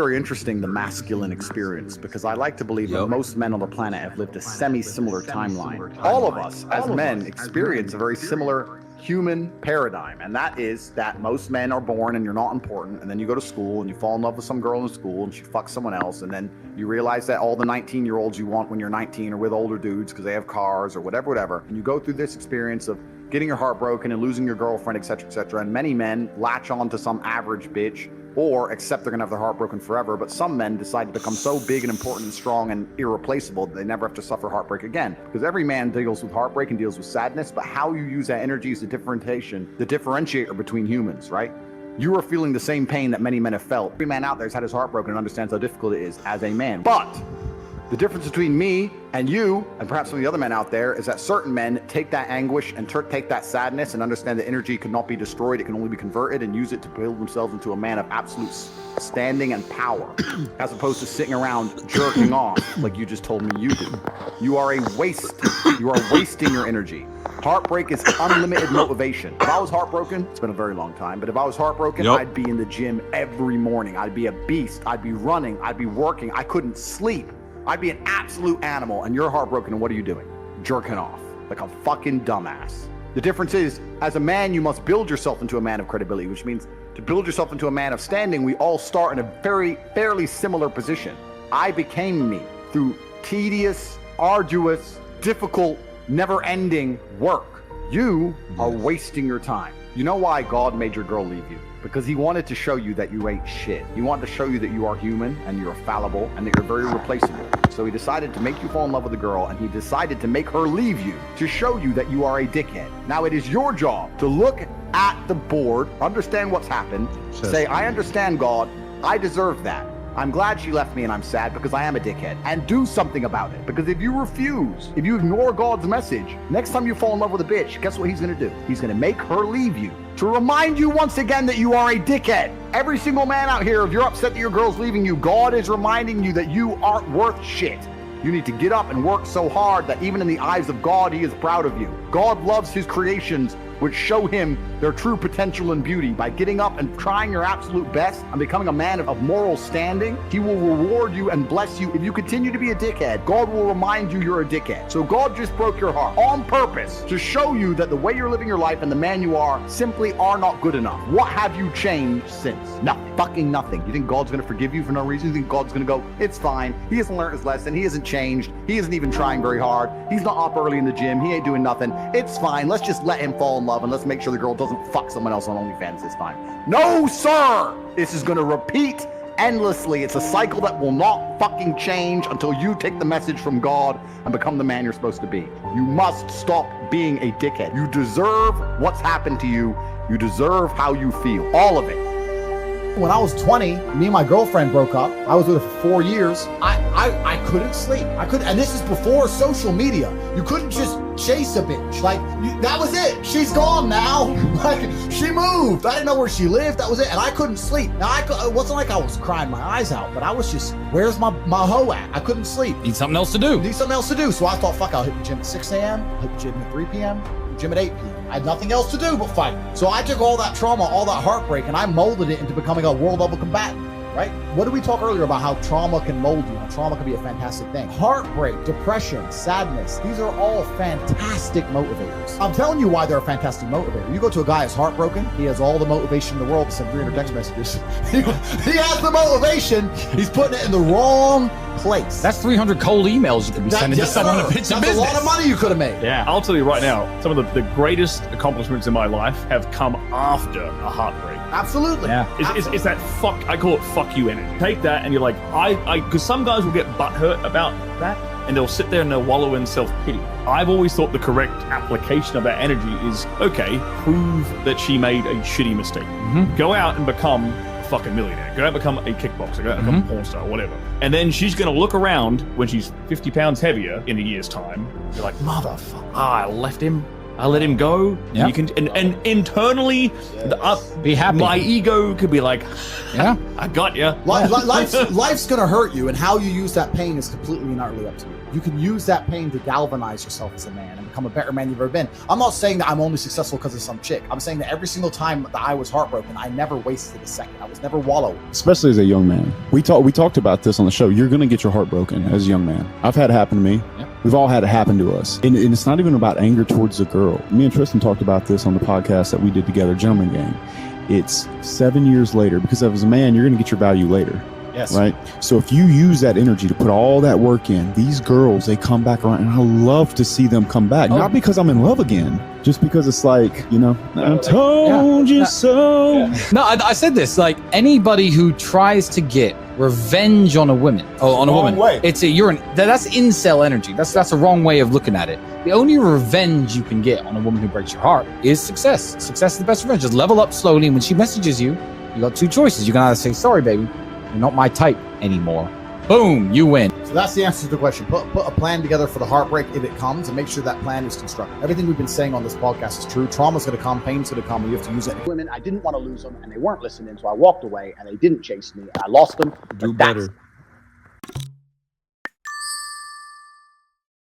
very interesting, the masculine experience, because I like to believe that most men on the planet have lived a semi-similar timeline. All of us, as men, experience a very similar human paradigm, and that is that most men are born and you're not important, and then you go to school and you fall in love with some girl in school and she fucks someone else, and then you realize that all the 19-year-olds you want when you're 19 are with older dudes because they have cars or whatever, and you go through this experience of getting your heart broken and losing your girlfriend, etc., and many men latch on to some average bitch or accept they're gonna have their heart broken forever, but some men decide to become so big and important and strong and irreplaceable that they never have to suffer heartbreak again. Because every man deals with heartbreak and deals with sadness, but how you use that energy is the differentiator between humans, right? You are feeling the same pain that many men have felt. Every man out there has had his heart broken and understands how difficult it is as a man. But the difference between me and you, and perhaps some of the other men out there, is that certain men take that anguish and take that sadness and understand that energy cannot be destroyed, it can only be converted, and use it to build themselves into a man of absolute standing and power, as opposed to sitting around jerking off like you just told me you do. You are a waste. You are wasting your energy. Heartbreak is unlimited motivation. If I was heartbroken, it's been a very long time, but if I was heartbroken, I'd be in the gym every morning. I'd be a beast. I'd be running. I'd be working. I couldn't sleep. I'd be an absolute animal, and you're heartbroken, and what are you doing? Jerking off like a fucking dumbass. The difference is, as a man, you must build yourself into a man of credibility, which means to build yourself into a man of standing, we all start in a fairly similar position. I became me through tedious, arduous, difficult, never-ending work. You are wasting your time. You know why God made your girl leave you? Because he wanted to show you that you ain't shit. He wanted to show you that you are human and you're fallible and that you're very replaceable. So he decided to make you fall in love with a girl, and he decided to make her leave you to show you that you are a dickhead. Now it is your job to look at the board, understand what's happened, say, I understand, God, I deserve that. I'm glad she left me and I'm sad because I am a dickhead, and do something about it. Because if you refuse, if you ignore God's message, next time you fall in love with a bitch, guess what he's gonna do? He's gonna make her leave you to remind you once again that you are a dickhead. Every single man out here, if you're upset that your girl's leaving you, God is reminding you that you aren't worth shit. You need to get up and work so hard that even in the eyes of God, he is proud of you. God loves his creations, which show him their true potential and beauty. By getting up and trying your absolute best and becoming a man of moral standing, he will reward you and bless you. If you continue to be a dickhead, God will remind you you're a dickhead. So God just broke your heart on purpose to show you that the way you're living your life and the man you are simply are not good enough. What have you changed since? Nothing. Fucking nothing. You think God's gonna forgive you for no reason? You think God's gonna go, it's fine. He hasn't learned his lesson. He hasn't changed. He isn't even trying very hard. He's not up early in the gym. He ain't doing nothing. It's fine. Let's just let him fall in love and let's make sure the girl doesn't fuck someone else on OnlyFans this time. No, sir! This is gonna repeat endlessly. It's a cycle that will not fucking change until you take the message from God and become the man you're supposed to be. You must stop being a dickhead. You deserve what's happened to you. You deserve how you feel. All of it. When I was 20, me and my girlfriend broke up. I was with her for 4 years. I couldn't sleep. And this is before social media. You couldn't just chase a bitch. Like, that was it. She's gone now. Like, she moved. I didn't know where she lived. That was it. And I couldn't sleep. Now, it wasn't like I was crying my eyes out, but I was just, where's my hoe at? I couldn't sleep. Need something else to do. So I thought, fuck, I'll hit the gym at 6 a.m. I'll hit the gym at 3 p.m. Gym at 8 p.m. I had nothing else to do but fight. So I took all that trauma, all that heartbreak, and I molded it into becoming a world level combatant, right? What did we talk earlier about how trauma can mold you? How trauma can be a fantastic thing. Heartbreak, depression, sadness, these are all fantastic motivators. I'm telling you why they're a fantastic motivator. You go to a guy who's heartbroken, he has all the motivation in the world to send 300 text messages. He has the motivation, he's putting it in the wrong place. That's 300 cold emails you could be sending to someone to pitch a business. That's a lot of money you could have made. Yeah, I'll tell you right now, some of the greatest accomplishments in my life have come after a heartbreak. Absolutely. Yeah. It's that fuck, I call it fuck you energy. Take that and you're like, because some guys will get butthurt about that and they'll sit there and they'll wallow in self-pity. I've always thought the correct application of that energy is, okay, prove that she made a shitty mistake. Mm-hmm. Go out and become a fucking millionaire. Go out and become a kickboxer. Go out and become a porn star, whatever. And then she's going to look around when she's 50 pounds heavier in a year's time. You're like, motherfucker, I left him. I let him go. Yeah. You can, and internally, Be happy. my ego could be like, Yeah. I got you. Life's gonna hurt you, and how you use that pain is completely and utterly up to you. You can use that pain to galvanize yourself as a man and become a better man you've ever been. I'm not saying that I'm only successful because of some chick. I'm saying that every single time that I was heartbroken, I never wasted a second. I was never wallowing. Especially as a young man. We talked about this on the show. You're going to get your heart broken as a young man. I've had it happen to me. Yeah. We've all had it happen to us. And it's not even about anger towards the girl. Me and Tristan talked about this on the podcast that we did together, Gentleman Game. It's 7 years later, because as a man, you're going to get your value later. Yes. Right. So if you use that energy to put all that work in, these girls, they come back around, and I love to see them come back. Not because I'm in love again, just because it's like, I told you so. No, I said this, like anybody who tries to get revenge on a woman, that's incel energy. That's a wrong way of looking at it. The only revenge you can get on a woman who breaks your heart is success. Success is the best revenge. Just level up slowly, and when she messages you, you got two choices. You can either say, sorry, baby, you're not my type anymore. Boom, you win. So that's the answer to the question. Put a plan together for the heartbreak if it comes, and make sure that plan is constructive. Everything we've been saying on this podcast is true. Trauma's going to come, pain's going to come, and you have to use it. Women, I didn't want to lose them, and they weren't listening, so I walked away, and they didn't chase me, and I lost them. Do But that's better.